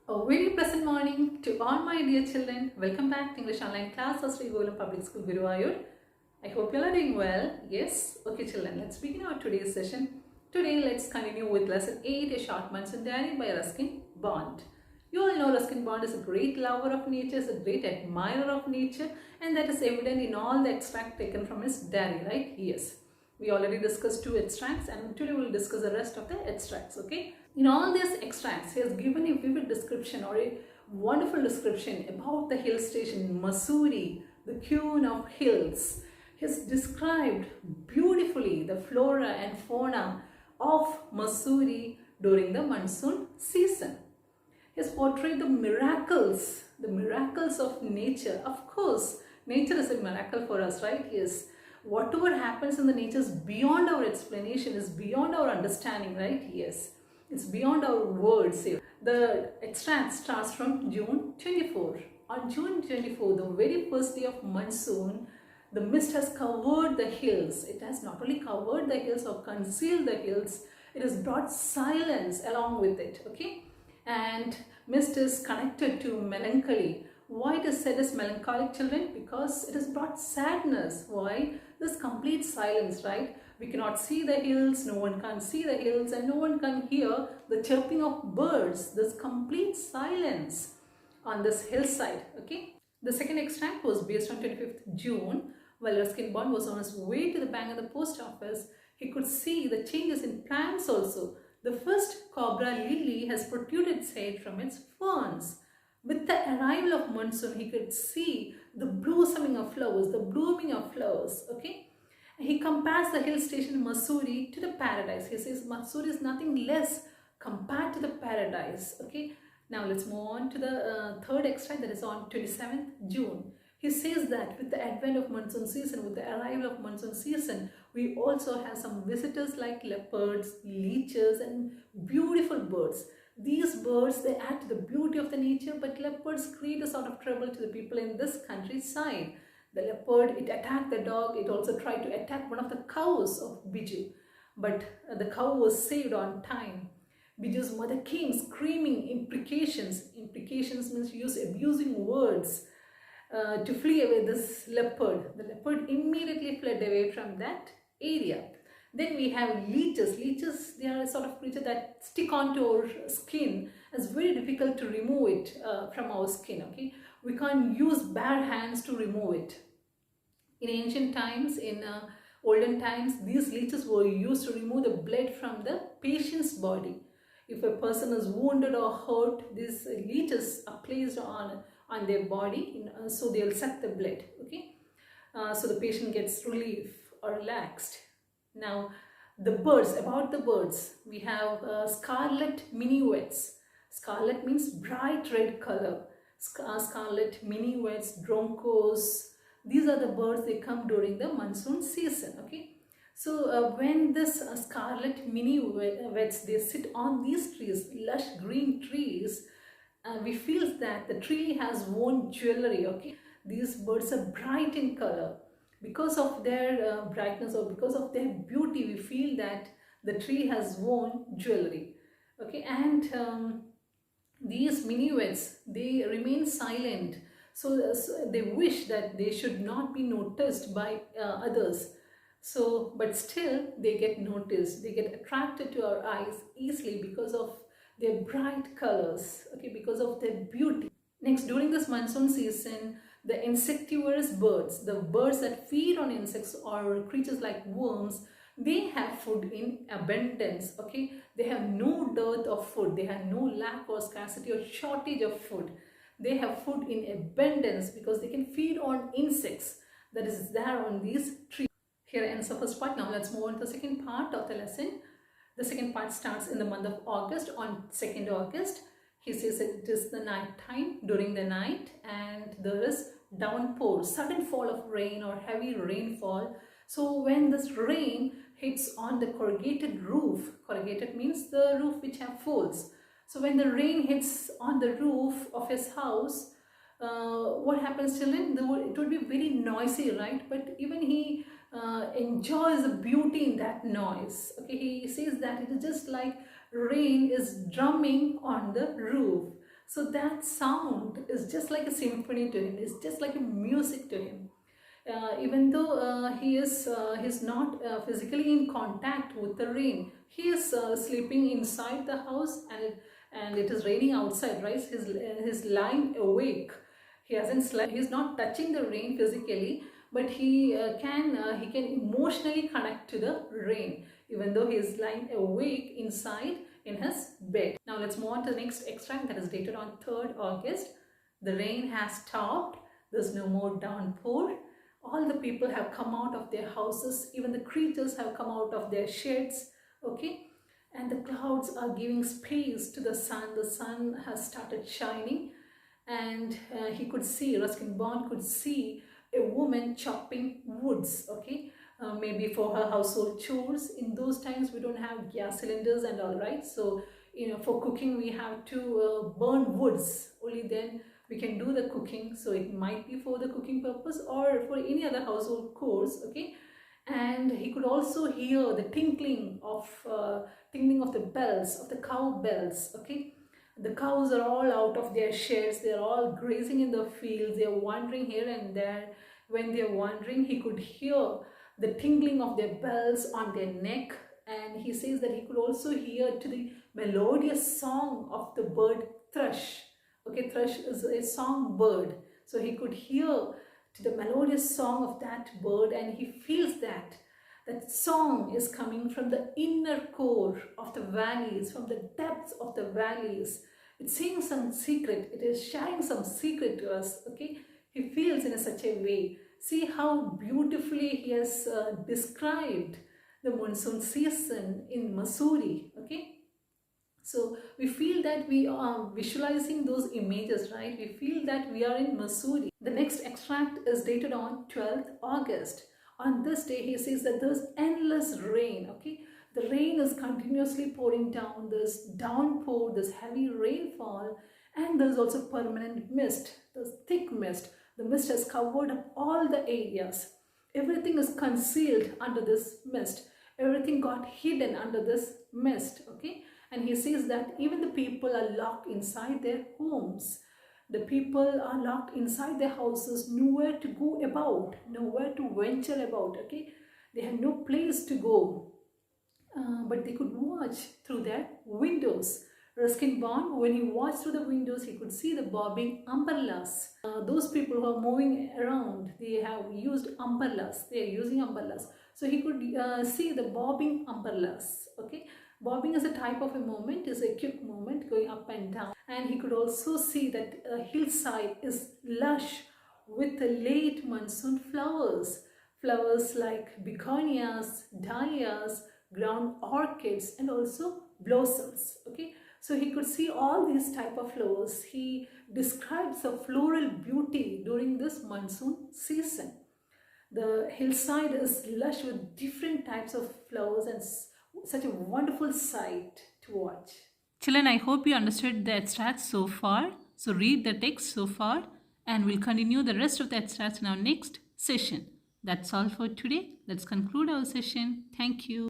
A very pleasant morning to all my dear children. Welcome back to English online class of Sri Golam Public School Guruvayur. I hope you are doing well. Yes? Okay children, let's begin our today's session. Today let's continue with lesson 8, A Short Monsoon Diary by Ruskin Bond. You all know Ruskin Bond is a great lover of nature, is a great admirer of nature, and that is evident in all the extract taken from his diary, right? Yes. We already discussed 2 extracts and today we will discuss the rest of the extracts, okay? In all these extracts, he has given a vivid description or a wonderful description about the hill station Mussoorie, the queen of hills. He has described beautifully the flora and fauna of Mussoorie during the monsoon season. He has portrayed the miracles of nature. Of course, nature is a miracle for us, right? Yes. Whatever happens in the nature is beyond our explanation, is beyond our understanding, right? Yes. It's beyond our words here. The extract starts from June 24. On June 24, the very first day of monsoon, the mist has covered the hills. It has not only covered the hills or concealed the hills, it has brought silence along with it, okay? And mist is connected to melancholy. Why it is said as melancholic, children? Because it has brought sadness. Why? This complete silence, right? We cannot see the hills, no one can see the hills, and no one can hear the chirping of birds. This complete silence on this hillside, okay? The second extract was based on 25th June. While Ruskin Bond was on his way to the bank of the post office, he could see the changes in plants also. The first cobra lily has protruded its head from its ferns. With the arrival of monsoon, he could see the blossoming of flowers, the blooming of flowers, okay? He compares the hill station Mussoorie to the paradise. He says Mussoorie is nothing less compared to the paradise, okay? Now let's move on to the third extract, that is on 27th June. He says that with the advent of monsoon season, with the arrival of monsoon season, we also have some visitors like leopards, leeches, and beautiful birds. These birds, they add to the beauty of the nature, but leopards create a sort of trouble to the people in this countryside. The leopard, it attacked the dog. It also tried to attack one of the cows of Biju, but the cow was saved on time. Biju's mother came screaming imprecations. Imprecations means use abusing words to flee away this leopard. The leopard immediately fled away from that area. Then we have leeches. Leeches, they are a sort of creature that stick onto our skin. It's very difficult to remove it from our skin, okay? We can't use bare hands to remove it. In ancient times, in olden times, these leeches were used to remove the blood from the patient's body. If a person is wounded or hurt, these leeches are placed on their body, so they'll suck the blood, okay? So the patient gets relief or relaxed. Now, the birds, about the birds, we have scarlet minuets. Scarlet means bright red color. Scarlet minuets, broncos, these are the birds, they come during the monsoon season, okay? So when this scarlet minuets, they sit on these trees, lush green trees, we feel that the tree has worn jewelry, okay? These birds are bright in color. Because of their brightness or because of their beauty, we feel that the tree has worn jewelry, okay? And these minuets, they remain silent. So they wish that they should not be noticed by others. So, but still they get noticed. They get attracted to our eyes easily because of their bright colors, okay, because of their beauty. Next, during this monsoon season, the insectivorous birds, the birds that feed on insects or creatures like worms, they have food in abundance, okay? They have no dearth of food. They have no lack or scarcity or shortage of food. They have food in abundance because they can feed on insects that is there on these trees. Here ends the first part. Now let's move on to the second part of the lesson. The second part starts in the month of August. On 2nd August, he says it is the night time, during the night, and there is downpour, sudden fall of rain or heavy rainfall. So when this rain hits on the corrugated roof, corrugated means the roof which have folds. So when the rain hits on the roof of his house, what happens, children? It would be very noisy, right? But even he enjoys the beauty in that noise. Okay, he says that it is just like rain is drumming on the roof. So that sound is just like a symphony to him. It's just like a music to him. Even though he's not physically in contact with the rain, he is sleeping inside the house, and it is raining outside, right? He's lying awake. He hasn't slept. He's not touching the rain physically, but he can emotionally connect to the rain, even though he is lying awake inside in his bed. Now let's move on to the next extract that is dated on 3rd August. The rain has stopped. There's no more downpour. All the people have come out of their houses. Even the creatures have come out of their sheds. Okay, and the clouds are giving space to the sun. The sun has started shining, and he could see, Ruskin Bond could see a woman chopping woods. Okay, maybe for her household chores. In those times we don't have gas cylinders and all, right? So for cooking we have to burn woods. Only then we can do the cooking. So it might be for the cooking purpose or for any other household chores. Okay, and he could also hear the tinkling of the bells, of the cow bells. Okay, the cows are all out of their sheds. They're all grazing in the fields. They're wandering here and there. When they're wandering, he could hear the tingling of their bells on their neck. And he says that he could also hear to the melodious song of the bird thrush. Okay, thrush is a song bird. So he could hear to the melodious song of that bird, and he feels that song is coming from the inner core of the valleys, from the depths of the valleys. It's saying some secret. It is sharing some secret to us. Okay, he feels in such a way. See how beautifully he has described the monsoon season in Missouri. Okay, so we feel that we are visualizing those images, right? We feel that we are in Missouri. The next extract is dated on 12th August. On this day, he says that there's endless rain. Okay, the rain is continuously pouring down. There's downpour, there's heavy rainfall, and there's also permanent mist. There's thick mist. The mist has covered up all the areas. Everything is concealed under this mist. Everything got hidden under this mist. Okay, and he says that even the people are locked inside their homes. The people are locked inside their houses, nowhere to go about, nowhere to venture about. Okay, they have no place to go, but they could watch through their windows. Ruskin Bond, when he watched through the windows, he could see the bobbing umbrellas. Those people who are moving around, they have used umbrellas. They are using umbrellas. So he could see the bobbing umbrellas. Okay, bobbing is a type of a movement, is a quick movement going up and down. And he could also see that a hillside is lush with the late monsoon flowers. Flowers like begonias, dahlias, ground orchids, and also blossoms. Okay, so he could see all these type of flowers. He describes a floral beauty during this monsoon season. The hillside is lush with different types of flowers, and such a wonderful sight to watch. Children, I hope you understood the extracts so far. So read the text so far, and we'll continue the rest of the extracts in our next session. That's all for today. Let's conclude our session. Thank you.